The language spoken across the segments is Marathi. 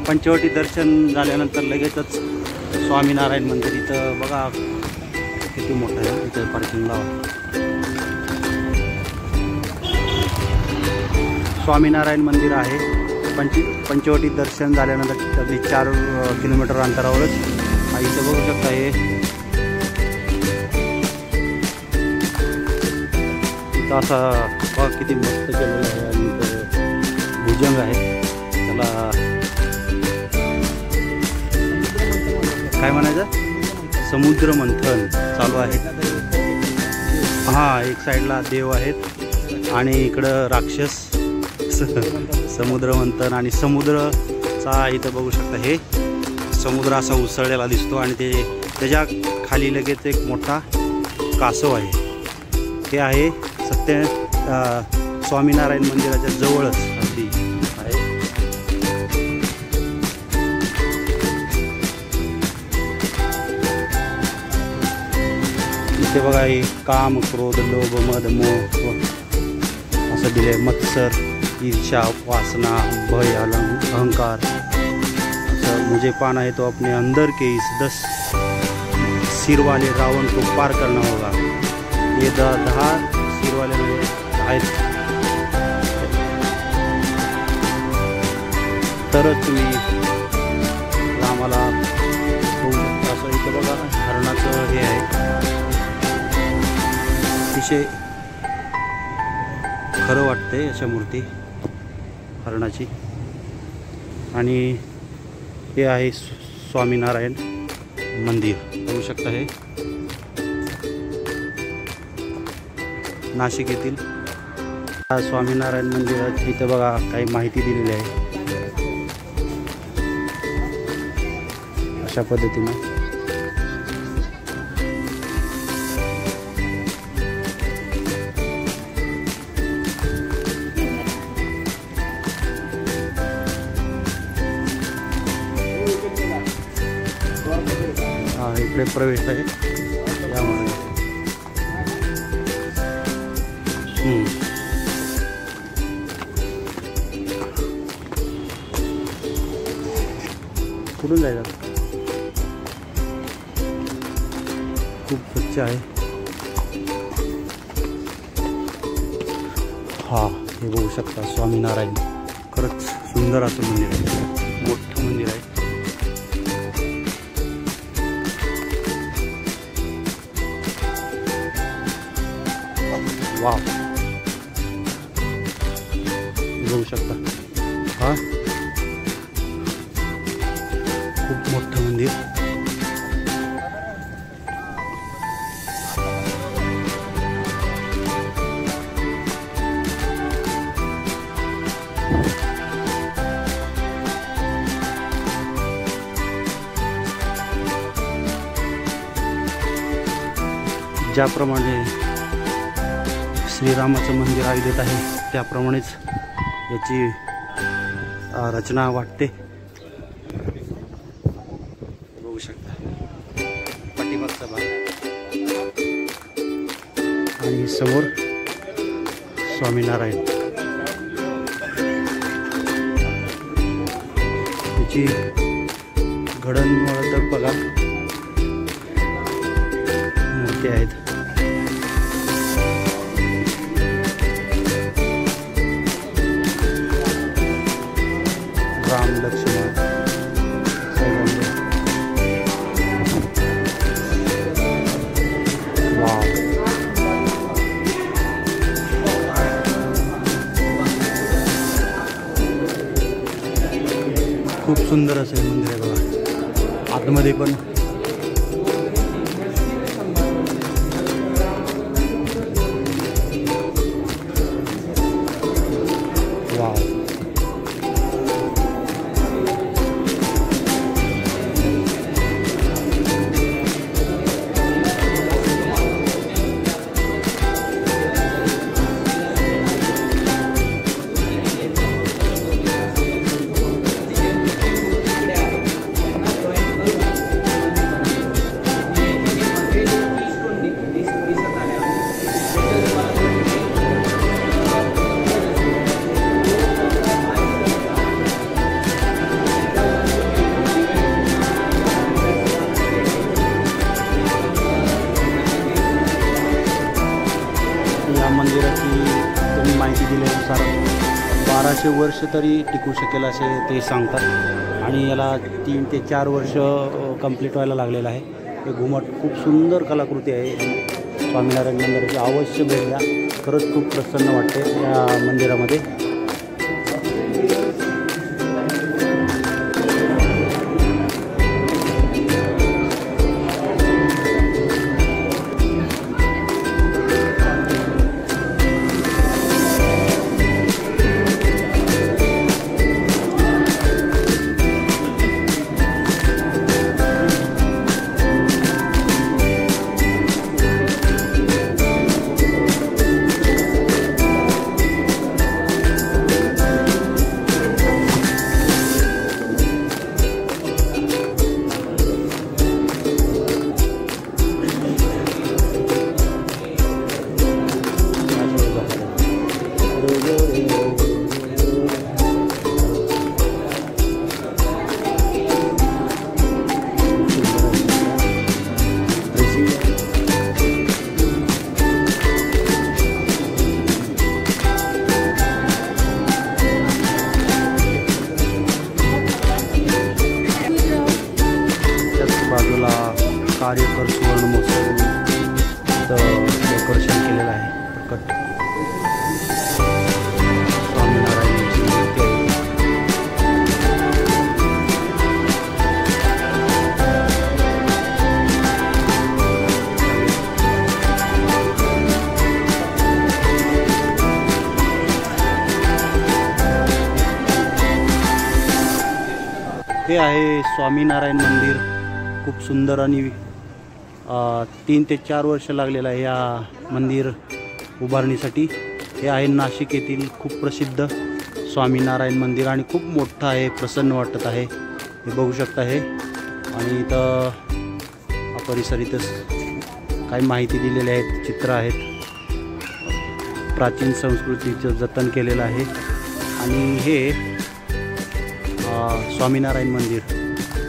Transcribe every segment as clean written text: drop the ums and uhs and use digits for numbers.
पंचवटी दर्शन झाल्यानंतर लगेचच स्वामीनारायण मंदिर. इथं बघा किती मोठं आहे. इथं पार्किंग लावा. स्वामीनारायण मंदिर आहे. पंचवटी दर्शन झाल्यानंतर अगदी 4 किलोमीटर अंतरावरच. इथं बघू शकता हे इथं असा बघा किती मस्त केलेलं आहे. आणि इथं भुजंग आहे. त्याला काय म्हणायचं, समुद्र मंथन चालू आहे. हां, एक साईडला देव आहेत आणि इकडं राक्षस. समुद्र मंथन आणि समुद्रचा इथं बघू शकता हे समुद्र असा उसळलेला दिसतो आणि त्याच्या खाली लगेच एक मोठा कासव आहे. हे आहे स्वामीनारायण मंदिराच्या जवळच अगदी आहे. इथे बघा हे काम, क्रोध, लोभ, मद, मोह असं दिले. मत्सर, ईर्ष्या, वासना, भय, अहंकार. मुझे पाना है तो अपने अंदर के इस 10 सिर वाले रावण को पार करना होगा. ये 10 सिर वाले आहेत, तरच तुम्ही रामाला होऊ शकता. असं इथं बघा हरणाचं हे आहे. अतिशय खरं वाटते अशा मूर्ती हरणाची. आणि हे आहे स्वामीनारायण मंदिर. बघू शकता हे नाशिक येथील स्वामीनारायण मंदिरात. इथं बघा काही माहिती दिलेली आहे अशा पद्धतीने. इकडे प्रवेश आहे यामध्ये. कुठून जायचं? खूप स्वच्छ आहे. हा, हे बघू शकता स्वामीनारायण. खरंच सुंदर असं मंदिर आहे. मोठं मंदिर आहे. वाव, बघू शकता. हा, खूप मोठं मंदिर. ज्याप्रमाणे श्रीरामाचं मंदिर अयोध्येत आहे त्याप्रमाणेच याची रचना वाटते. बघू शकता पाठीमागचा भाग आणि समोर स्वामीनारायण. त्याची घडणवळ तर बघा मूर्ती आहेत. राम, लक्ष्मण, वाव, खूप सुंदर असं मंदिर आहे बघा. आतमध्ये पण वाव. 1200 वर्ष तरी टिकू शकेल असे ते सांगतात आणि याला 3 ते 4 वर्ष कंप्लीट व्हायला लागलेलं आहे. हे घुमट खूप सुंदर कलाकृती आहे. स्वामीनारायण मंदिराची अवश्य भेट द्या. खरंच खूप प्रसन्न वाटते या मंदिरामध्ये. बाजूला कार्यकर सुवर्ण महोत्सव डेकोरेशन केलेलं आहे. प्रकट स्वामीनारायणांची मूर्ती आहे. हे आहे स्वामीनारायण मंदिर. खूप सुंदर आणि 3 ते 4 वर्ष लागलेलं आहे या मंदिर उभारणीसाठी. हे आहे नाशिक येथील खूप प्रसिद्ध स्वामीनारायण मंदिर आणि खूप मोठं आहे. प्रसन्न वाटत आहे. हे बघू शकता हे. आणि इथं हा परिसर इथं काही माहिती दिलेली आहेत, चित्र आहेत. प्राचीन संस्कृतीचं जतन केलेलं आहे. आणि हे स्वामीनारायण मंदिर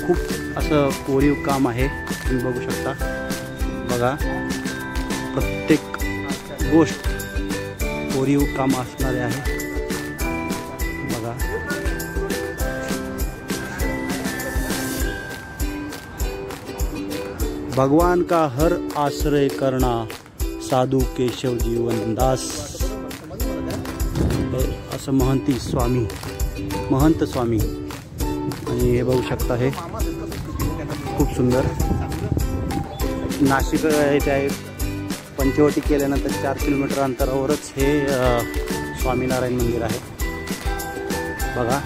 खूप असं कोरीव काम आहे. तुम्ही बघू शकता. बघा, प्रत्येक गोष्ट कोरीव काम असणारे आहे. बघा, भगवान का हर आश्रय करना साधू केशव जीवन दास, असं महंती स्वामी, महंत स्वामी. आणि हे बघू शकता हे खूप सुंदर. नाशिक येथे आहे. पंचवटी केल्यानंतर 4 किलोमीटर अंतरावरच हे स्वामीनारायण मंदिर आहे. बघा,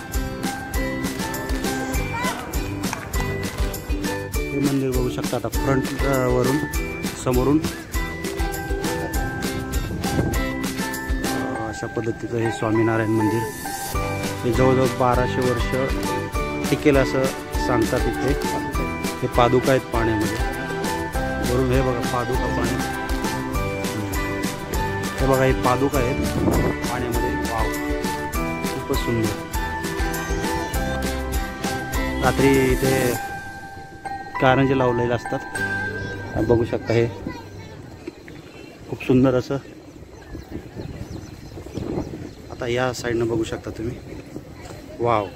हे मंदिर बघू शकता. आता फ्रंट वरून समोरून अशा पद्धतीचं हे स्वामीनारायण मंदिर. हे जवळजवळ 1200 वर्ष टिकेल असं सांगतात. इथे हे पादुका आहेत पाण्यामध्ये. वरून हे बघा पादुका पाणी. हे बघा, हे पादुका आहेत पाण्यामध्ये. वाव, खूपच सुंदर. रात्री इथे कारंजे लावलेले असतात. बघू शकता हे खूप सुंदर असं. आता या साईडनं बघू शकता तुम्ही. वाव.